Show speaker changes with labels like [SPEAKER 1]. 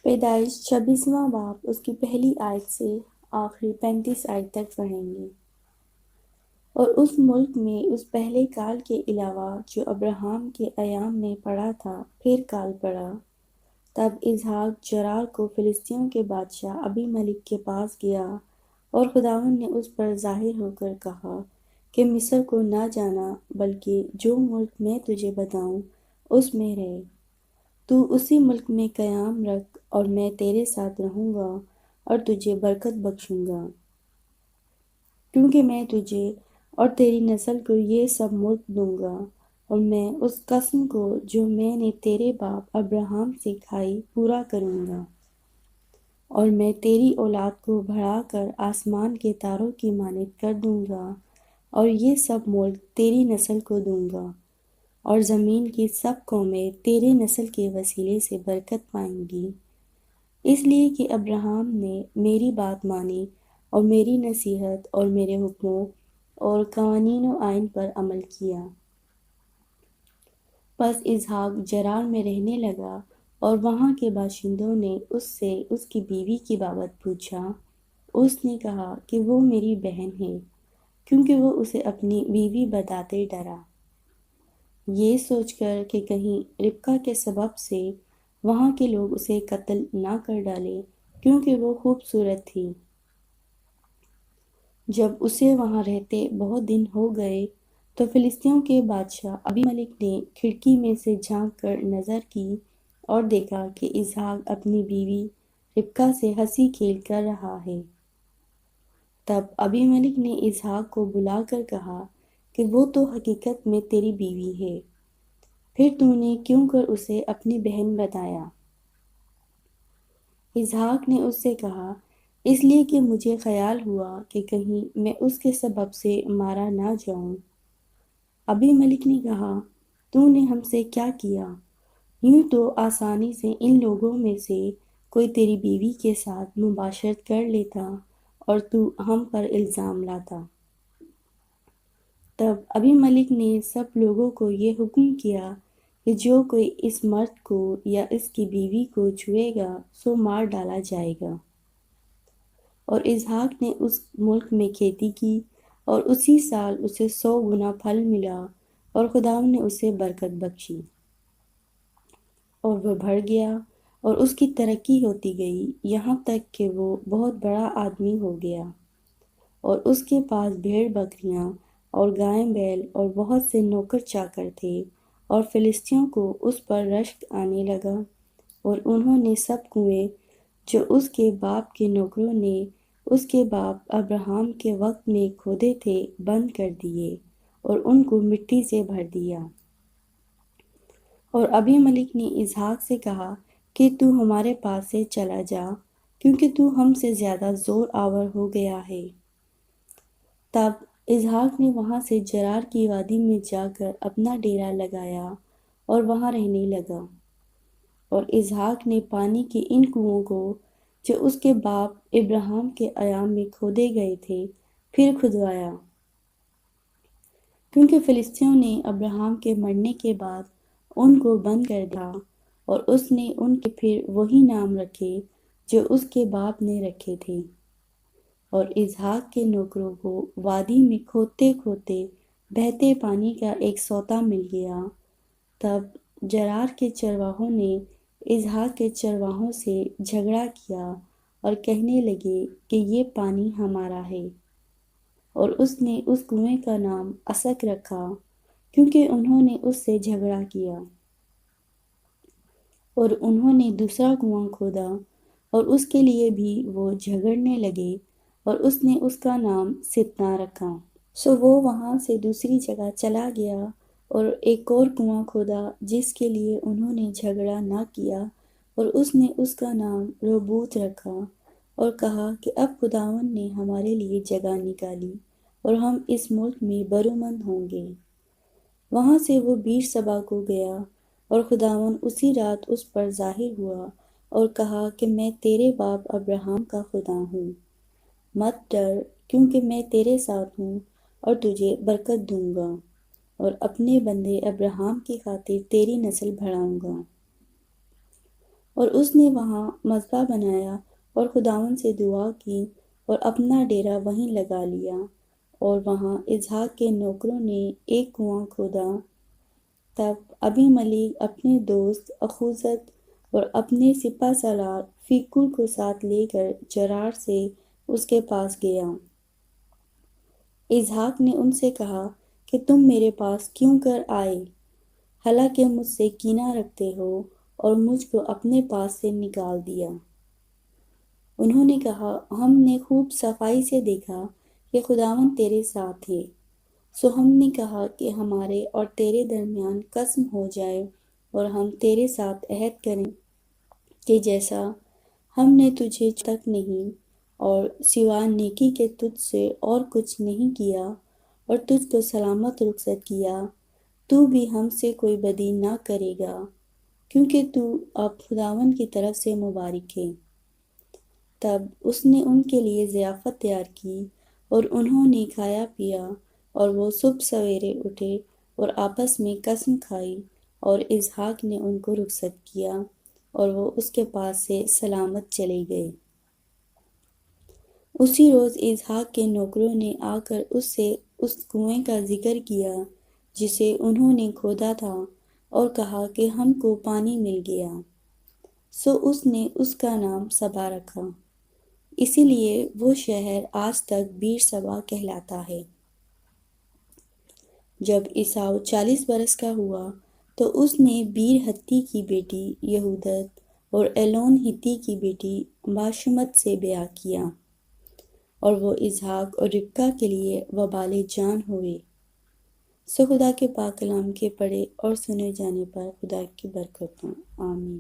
[SPEAKER 1] پیدائش 26واں باب اس کی پہلی آیت سے آخری 35 آیت تک پڑھیں گے۔ اور اس ملک میں اس پہلے کال کے علاوہ جو ابراہیم کے ایام میں پڑا تھا پھر کال پڑا۔ تب اسحاق جرار کو فلسطینیوں کے بادشاہ ابی ملک کے پاس گیا، اور خداوند نے اس پر ظاہر ہو کر کہا کہ مصر کو نہ جانا، بلکہ جو ملک میں تجھے بتاؤں اس میں رہ۔ تو اسی ملک میں قیام رکھ، اور میں تیرے ساتھ رہوں گا اور تجھے برکت بخشوں گا، کیونکہ میں تجھے اور تیری نسل کو یہ سب ملک دوں گا، اور میں اس قسم کو جو میں نے تیرے باپ ابراہیم سے کھائی پورا کروں گا، اور میں تیری اولاد کو بڑھا کر آسمان کے تاروں کی مانند کر دوں گا، اور یہ سب ملک تیری نسل کو دوں گا، اور زمین کی سب قومیں تیرے نسل کے وسیلے سے برکت پائیں گی، اس لیے کہ ابراہیم نے میری بات مانی اور میری نصیحت اور میرے حکموں اور قوانین و آئین پر عمل کیا۔ پس اسحاق جرار میں رہنے لگا، اور وہاں کے باشندوں نے اس سے اس کی بیوی کی بابت پوچھا۔ اس نے کہا کہ وہ میری بہن ہے، کیونکہ وہ اسے اپنی بیوی بتاتے ڈرا، یہ سوچ کر کہ کہیں ربکہ کے سبب سے وہاں کے لوگ اسے قتل نہ کر ڈالیں، کیونکہ وہ خوبصورت تھی۔ جب اسے وہاں رہتے بہت دن ہو گئے تو فلسطینیوں کے بادشاہ ابی ملک نے کھڑکی میں سے جھانک کر نظر کی اور دیکھا کہ اسحاق اپنی بیوی ربکہ سے ہنسی کھیل کر رہا ہے۔ تب ابی ملک نے اسحاق کو بلا کر کہا کہ وہ تو حقیقت میں تیری بیوی ہے، پھر تو نے کیوں کر اسے اپنی بہن بتایا؟ اسحاق نے اس سے کہا، اس لیے کہ مجھے خیال ہوا کہ کہیں میں اس کے سبب سے مارا نہ جاؤں۔ ابی ملک نے کہا، تو نے ہم سے کیا کیا؟ یوں تو آسانی سے ان لوگوں میں سے کوئی تیری بیوی کے ساتھ مباشرت کر لیتا اور تو ہم پر الزام لاتا۔ تب ابی ملک نے سب لوگوں کو یہ حکم کیا کہ جو کوئی اس مرد کو یا اس کی بیوی کو چھوئے گا سو مار ڈالا جائے گا۔ اور اسحاق نے اس ملک میں کھیتی کی، اور اسی سال اسے 100 گنا پھل ملا، اور خداوند نے اسے برکت بخشی، اور وہ بڑھ گیا اور اس کی ترقی ہوتی گئی، یہاں تک کہ وہ بہت بڑا آدمی ہو گیا، اور اس کے پاس بھیڑ بکریاں اور گائیں بیل اور بہت سے نوکر چاکر تھے، اور فلسطینیوں کو اس پر رشک آنے لگا، اور انہوں نے سب کنویں جو اس کے باپ کے نوکروں نے اس کے باپ ابراہیم کے وقت میں کھودے تھے بند کر دیے، اور ان کو مٹی سے بھر دیا۔ اور ابی ملک نے اسحاق سے کہا کہ تو ہمارے پاس سے چلا جا، کیونکہ تو ہم سے زیادہ زور آور ہو گیا ہے۔ تب اسحاق نے وہاں سے جرار کی وادی میں جا کر اپنا ڈیرا لگایا اور وہاں رہنے لگا۔ اور اسحاق نے پانی کے ان کنووں کو جو اس کے باپ ابراہیم کے ایام میں کھودے گئے تھے پھر کھدوایا، کیونکہ فلسطینیوں نے ابراہیم کے مرنے کے بعد ان کو بند کر دیا، اور اس نے ان کے پھر وہی نام رکھے جو اس کے باپ نے رکھے تھے۔ اور اسحاق کے نوکروں کو وادی میں کھودتے کھودتے بہتے پانی کا ایک سوتا مل گیا۔ تب جرار کے چرواہوں نے اسحاق کے چرواہوں سے جھگڑا کیا اور کہنے لگے کہ یہ پانی ہمارا ہے، اور اس نے اس کنویں کا نام اسک رکھا، کیونکہ انہوں نے اس سے جھگڑا کیا۔ اور انہوں نے دوسرا کنواں کھودا، اور اس کے لیے بھی وہ جھگڑنے لگے، اور اس نے اس کا نام ستنا رکھا۔ سو وہ وہاں سے دوسری جگہ چلا گیا اور ایک اور کنواں کھودا جس کے لیے انہوں نے جھگڑا نہ کیا، اور اس نے اس کا نام رہوبوت رکھا، اور کہا کہ اب خداوند نے ہمارے لیے جگہ نکالی اور ہم اس ملک میں برومند ہوں گے۔ وہاں سے وہ بیر سبا کو گیا، اور خداوند اسی رات اس پر ظاہر ہوا اور کہا کہ میں تیرے باپ ابراہیم کا خدا ہوں، مت ڈر، کیونکہ میں تیرے ساتھ ہوں اور تجھے برکت دوں گا، اور اپنے بندے ابراہیم کی خاطر تیری نسل بڑھاؤں گا۔ اور اس نے وہاں مذبح بنایا اور خداوند سے دعا کی اور اپنا ڈیرا وہیں لگا لیا۔ اور وہاں اسحاق کے نوکروں نے ایک کنواں کھودا۔ تب ابی ملیک اپنے دوست اخوزت اور اپنے سپہ سالار فیکول کو ساتھ لے کر جرار سے اس کے پاس گیا۔ اسحاق نے ان سے کہا کہ تم میرے پاس کیوں کر آئے، حالانکہ مجھ سے کینہ رکھتے ہو اور مجھ کو اپنے پاس سے نکال دیا۔ انہوں نے کہا، ہم نے خوب صفائی سے دیکھا کہ خداوند تیرے ساتھ ہے، سو ہم نے کہا کہ ہمارے اور تیرے درمیان قسم ہو جائے اور ہم تیرے ساتھ عہد کریں کہ جیسا ہم نے تجھے تک نہیں اور سوائے نیکی کے تجھ سے اور کچھ نہیں کیا اور تجھ کو سلامت رخصت کیا، تو بھی ہم سے کوئی بدی نہ کرے گا، کیونکہ تو اب خداوند کی طرف سے مبارک ہے۔ تب اس نے ان کے لیے ضیافت تیار کی اور انہوں نے کھایا پیا، اور وہ صبح سویرے اٹھے اور آپس میں قسم کھائی، اور اسحاق نے ان کو رخصت کیا اور وہ اس کے پاس سے سلامت چلے گئے۔ اسی روز اسحاق کے نوکروں نے آ کر اس سے اس کنویں کا ذکر کیا جسے انہوں نے کھودا تھا، اور کہا کہ ہم کو پانی مل گیا۔ سو اس نے اس کا نام سبا رکھا، اسی لیے وہ شہر آج تک بیر سبا کہلاتا ہے۔ جب عیساؤ 40 برس کا ہوا تو اس نے بیر ہتی کی بیٹی یہودت اور ایلون ہتی کی بیٹی باشمت سے بیاہ کیا، اور وہ اسحاق اور ربکہ کے لیے وبال جان ہوئے۔ سو خدا کے پاک کلام کے پڑھے اور سنے جانے پر خدا کی برکت ہوں، آمین۔